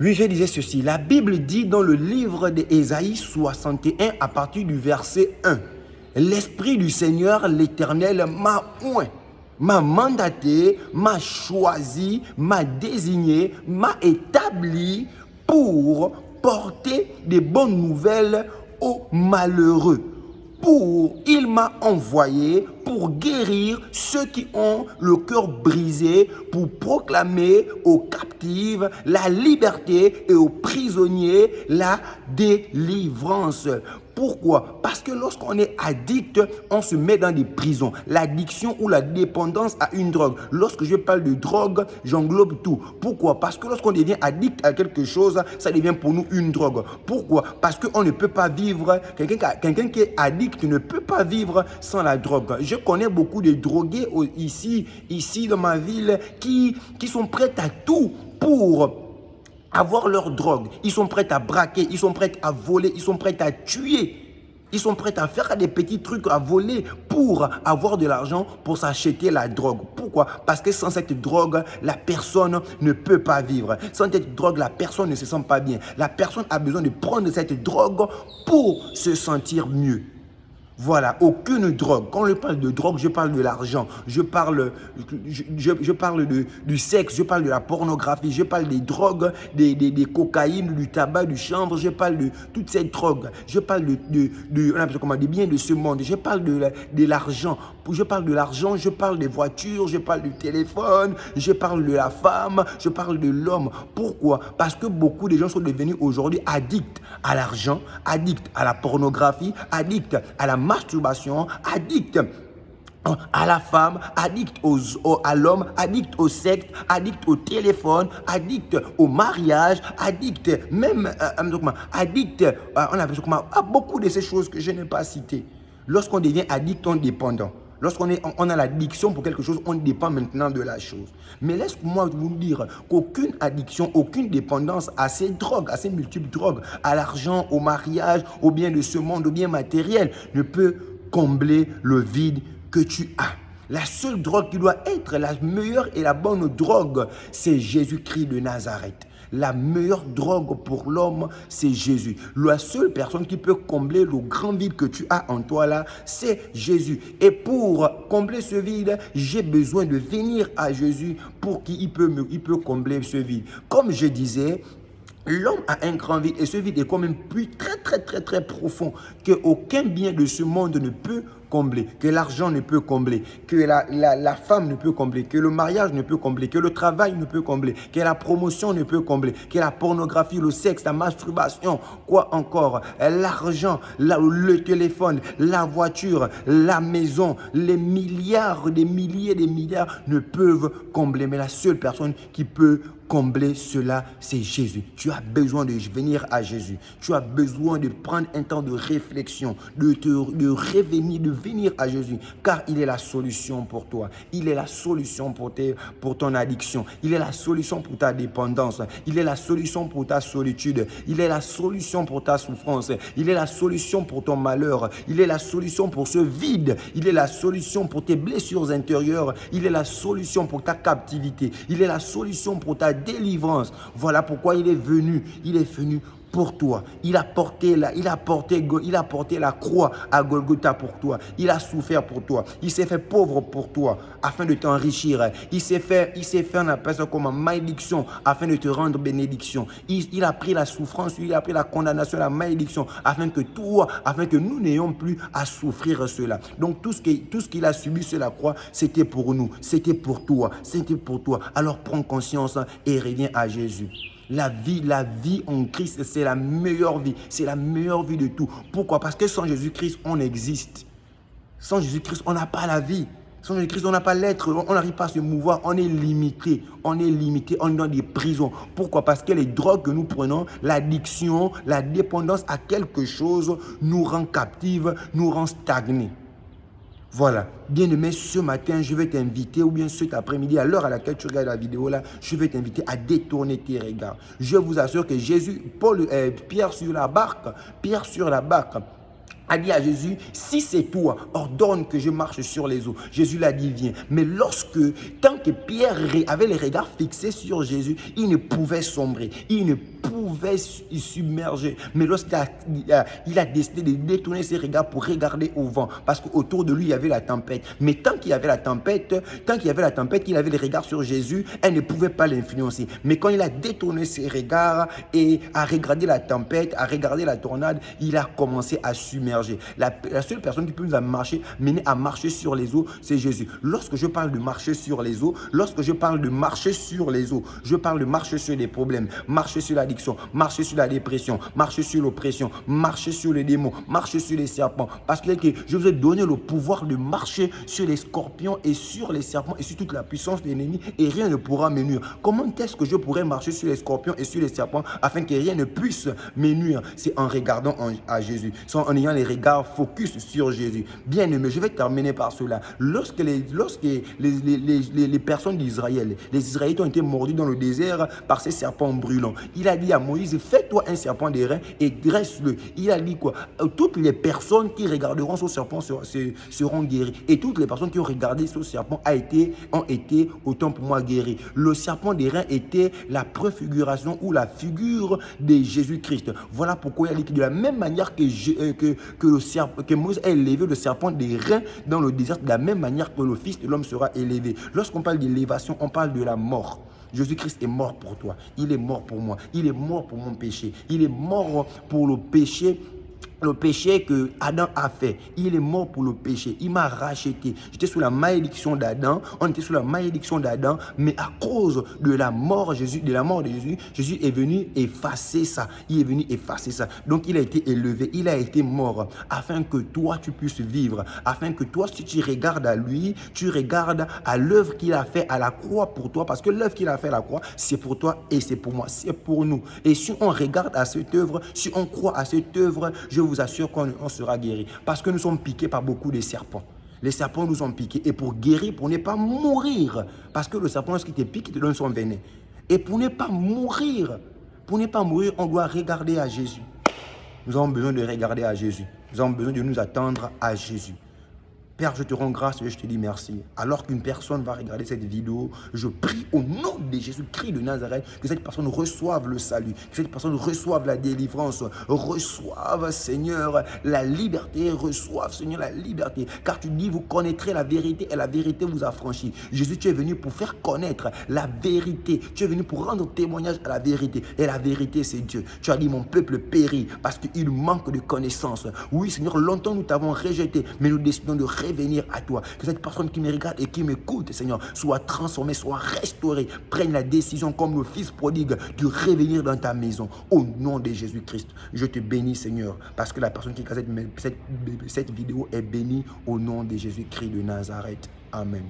Oui, je disais ceci. La Bible dit dans le livre d'Ésaïe 61 à partir du verset 1. L'Esprit du Seigneur, l'Éternel, m'a oint, m'a mandaté, m'a choisi, m'a désigné, m'a établi pour porter des bonnes nouvelles aux malheureux. Il m'a envoyé pour guérir ceux qui ont le cœur brisé, pour proclamer aux captives la liberté et aux prisonniers la délivrance. Pourquoi? Parce que lorsqu'on est addict, on se met dans des prisons. L'addiction ou la dépendance à une drogue. Lorsque je parle de drogue, j'englobe tout. Pourquoi? Parce que lorsqu'on devient addict à quelque chose, ça devient pour nous une drogue. Pourquoi? Parce qu'on ne peut pas vivre, quelqu'un qui est addict ne peut pas vivre sans la drogue. Je connais beaucoup de drogués ici dans ma ville qui sont prêts à tout pour avoir leur drogue. Ils sont prêts à braquer, ils sont prêts à voler, ils sont prêts à tuer. Ils sont prêts à faire des petits trucs, à voler pour avoir de l'argent pour s'acheter la drogue. Pourquoi? Parce que sans cette drogue, la personne ne peut pas vivre. Sans cette drogue, la personne ne se sent pas bien. La personne a besoin de prendre cette drogue pour se sentir mieux. Voilà, aucune drogue. Quand je parle de drogue, je parle de l'argent. Je parle du sexe, je parle de la pornographie, je parle des drogues, des cocaïnes, du tabac, du chanvre. Je parle de toutes ces drogues. Je parle des biens de ce monde. Je parle de l'argent. Je parle de l'argent, je parle des voitures, je parle du téléphone, je parle de la femme, je parle de l'homme. Pourquoi? Parce que beaucoup de gens sont devenus aujourd'hui addicts à l'argent, addicts à la pornographie, addicts à la masturbation, addicts à la femme, addict à l'homme, addict au sexe, addict au téléphone, addict au mariage, addict même addict à beaucoup de ces choses que je n'ai pas citées. Lorsqu'on devient addict, on est dépendant. Lorsqu'on a l'addiction pour quelque chose, on dépend maintenant de la chose. Mais laisse-moi vous dire qu'aucune addiction, aucune dépendance à ces drogues, à ces multiples drogues, à l'argent, au mariage, aux biens de ce monde, aux biens matériels, ne peut combler le vide que tu as. La seule drogue qui doit être la meilleure et la bonne drogue, c'est Jésus-Christ de Nazareth. La meilleure drogue pour l'homme, c'est Jésus. La seule personne qui peut combler le grand vide que tu as en toi là, c'est Jésus. Et pour combler ce vide, j'ai besoin de venir à Jésus pour qu'il peut combler ce vide. Comme je disais, l'homme a un grand vide et ce vide est comme un puits très profond que aucun bien de ce monde ne peut combler, que l'argent ne peut combler, que la femme ne peut combler, que le mariage ne peut combler, que le travail ne peut combler, que la promotion ne peut combler, que la pornographie, le sexe, la masturbation, quoi encore, l'argent, le téléphone, la voiture, la maison, les milliards, des milliers, des milliards ne peuvent combler. Mais la seule personne qui peut combler cela, c'est Jésus. Tu as besoin de venir à Jésus. Tu as besoin de prendre un temps de réflexion, de revenir, de venir à Jésus, car il est la solution pour toi. Il est la solution pour ton addiction. Il est la solution pour ta dépendance. Il est la solution pour ta solitude. Il est la solution pour ta souffrance. Il est la solution pour ton malheur. Il est la solution pour ce vide. Il est la solution pour tes blessures intérieures. Il est la solution pour ta captivité. Il est la solution pour ta délivrance. Voilà pourquoi il est venu. Il est venu pour toi. Il a porté la croix à Golgotha pour toi. Il a souffert pour toi. Il s'est fait pauvre pour toi afin de t'enrichir. Il s'est fait, on appelle ça comme malédiction afin de te rendre bénédiction. Il a pris la souffrance, il a pris la condamnation, la malédiction afin que nous n'ayons plus à souffrir cela. Donc tout ce qu'il a subi sur la croix, c'était pour nous, c'était pour toi, c'était pour toi. Alors prends conscience et reviens à Jésus. La vie en Christ, c'est la meilleure vie. C'est la meilleure vie de tout. Pourquoi? Parce que sans Jésus-Christ, on existe. Sans Jésus-Christ, on n'a pas la vie. Sans Jésus-Christ, on n'a pas l'être. On n'arrive pas à se mouvoir. On est limité. On est dans des prisons. Pourquoi? Parce que les drogues que nous prenons, l'addiction, la dépendance à quelque chose nous rend captifs, nous rend stagnés. Voilà, bien-aimé, ce matin, je vais t'inviter, ou bien cet après-midi, à l'heure à laquelle tu regardes la vidéo là, je vais t'inviter à détourner tes regards. Je vous assure que Pierre sur la barque, a dit à Jésus, si c'est toi, ordonne que je marche sur les eaux. Jésus l'a dit, viens. Mais tant que Pierre avait les regards fixés sur Jésus, il ne pouvait sombrer, il ne pouvait submerger. Mais il a décidé de détourner ses regards pour regarder au vent, parce qu'autour de lui, il y avait la tempête. Mais tant qu'il y avait la tempête, qu'il avait les regards sur Jésus, elle ne pouvait pas l'influencer. Mais quand il a détourné ses regards et a regardé la tempête, a regardé la tornade, il a commencé à submerger. La seule personne qui peut nous mener à marcher sur les eaux, c'est Jésus. Lorsque je parle de marcher sur les eaux, je parle de marcher sur les problèmes, marcher sur l'addiction, marcher sur la dépression, marcher sur l'oppression, marcher sur les démons, marcher sur les serpents. Parce que je vous ai donné le pouvoir de marcher sur les scorpions et sur les serpents et sur toute la puissance de l'ennemi, et rien ne pourra me nuire. Comment est-ce que je pourrais marcher sur les scorpions et sur les serpents afin que rien ne puisse me nuire? C'est en regardant à Jésus, c'est en ayant les regards focus sur Jésus. Bien aimé, je vais terminer par cela. Lorsque les personnes d'Israël, les Israélites ont été mordus dans le désert par ces serpents brûlants, il a dit à Moïse, fais-toi un serpent d'airain et dresse-le. Il a dit quoi? Toutes les personnes qui regarderont ce serpent seront guéries. Et toutes les personnes qui ont regardé ce serpent ont été autant pour moi guéries. Le serpent d'airain était la préfiguration ou la figure de Jésus-Christ. Voilà pourquoi il a dit que de la même manière que Moïse a élevé le serpent d'airain dans le désert, de la même manière que le Fils de l'homme sera élevé. Lorsqu'on parle d'élévation, on parle de la mort. Jésus-Christ est mort pour toi. Il est mort pour moi. Il est mort pour mon péché. Il est mort pour le péché que Adam a fait. Il est mort pour le péché. Il m'a racheté. J'étais sous la malédiction d'Adam. On était sous la malédiction d'Adam. Mais à cause de la mort de Jésus, Jésus est venu effacer ça. Il est venu effacer ça. Donc il a été élevé. Il a été mort afin que toi tu puisses vivre. Afin que toi, si tu regardes à lui, tu regardes à l'œuvre qu'il a fait à la croix pour toi. Parce que l'œuvre qu'il a fait à la croix, c'est pour toi et c'est pour moi. C'est pour nous. Et si on regarde à cette œuvre, si on croit à cette œuvre, je vous assure qu'on sera guéri. Parce que nous sommes piqués par beaucoup de serpents. Les serpents nous ont piqués. Et pour guérir, pour ne pas mourir, parce que le serpent, lorsqu'il te pique, il te donne son venin. Et pour ne pas mourir, on doit regarder à Jésus. Nous avons besoin de regarder à Jésus. Nous avons besoin de nous attendre à Jésus. Père, je te rends grâce et je te dis merci. Alors qu'une personne va regarder cette vidéo, je prie au nom de Jésus-Christ de Nazareth que cette personne reçoive le salut, que cette personne reçoive la délivrance, reçoive, Seigneur, la liberté, reçoive, Seigneur, la liberté. Car tu dis, vous connaîtrez la vérité et la vérité vous affranchit. Jésus, tu es venu pour faire connaître la vérité. Tu es venu pour rendre témoignage à la vérité. Et la vérité, c'est Dieu. Tu as dit, mon peuple périt parce qu'il manque de connaissance. Oui, Seigneur, longtemps nous t'avons rejeté, mais nous décidons de revenir à toi. Que cette personne qui me regarde et qui m'écoute, Seigneur, soit transformée, soit restaurée. Prenne la décision comme le fils prodigue de revenir dans ta maison. Au nom de Jésus-Christ, je te bénis, Seigneur, parce que la personne qui regarde cette vidéo est bénie au nom de Jésus-Christ de Nazareth. Amen.